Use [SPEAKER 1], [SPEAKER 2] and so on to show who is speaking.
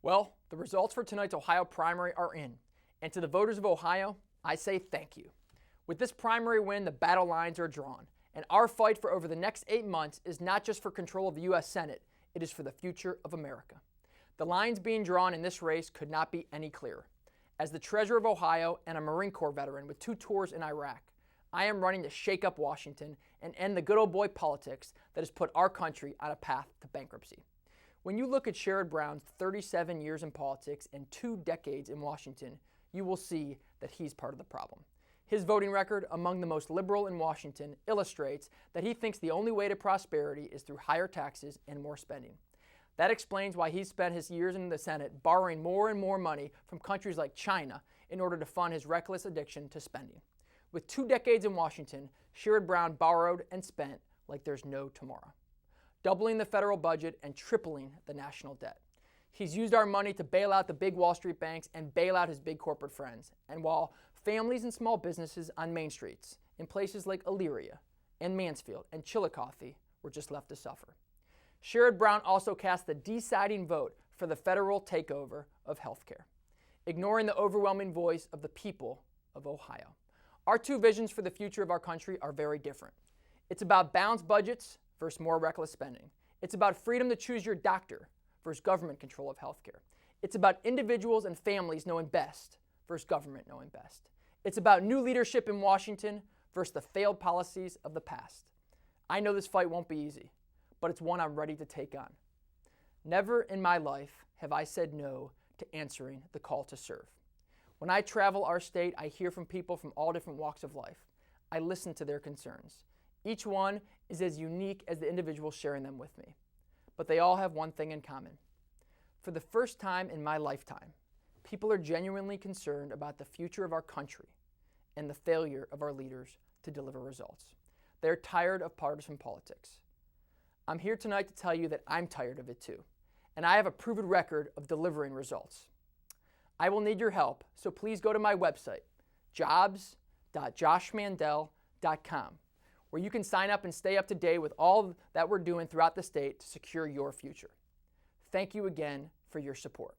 [SPEAKER 1] Well, the results for tonight's Ohio primary are in, and to the voters of Ohio, I say thank you. With this primary win, the battle lines are drawn, and our fight for over the next 8 months is not just for control of the U.S. Senate, it is for the future of America. The lines being drawn in this race could not be any clearer. As the treasurer of Ohio and a Marine Corps veteran with 2 tours in Iraq, I am running to shake up Washington and end the good old boy politics that has put our country on a path to bankruptcy. When you look at Sherrod Brown's 37 years in politics and 2 decades in Washington, you will see that he's part of the problem. His voting record, among the most liberal in Washington, illustrates that he thinks the only way to prosperity is through higher taxes and more spending. That explains why he spent his years in the Senate borrowing more and more money from countries like China in order to fund his reckless addiction to spending. With 2 decades in Washington, Sherrod Brown borrowed and spent like there's no tomorrow, doubling the federal budget and tripling the national debt. He's used our money to bail out the big Wall Street banks and bail out his big corporate friends. And while families and small businesses on main streets in places like Elyria and Mansfield and Chillicothe were just left to suffer. Sherrod Brown also cast the deciding vote for the federal takeover of healthcare, ignoring the overwhelming voice of the people of Ohio. Our 2 visions for the future of our country are very different. It's about balanced budgets versus more reckless spending. It's about freedom to choose your doctor versus government control of healthcare. It's about individuals and families knowing best versus government knowing best. It's about new leadership in Washington versus the failed policies of the past. I know this fight won't be easy, but it's one I'm ready to take on. Never in my life have I said no to answering the call to serve. When I travel our state, I hear from people from all different walks of life. I listen to their concerns. Each one is as unique as the individual sharing them with me. But they all have one thing in common. For the first time in my lifetime, people are genuinely concerned about the future of our country and the failure of our leaders to deliver results. They're tired of partisan politics. I'm here tonight to tell you that I'm tired of it too, and I have a proven record of delivering results. I will need your help, so please go to my website, jobs.joshmandel.com, where you can sign up and stay up to date with all that we're doing throughout the state to secure your future. Thank you again for your support.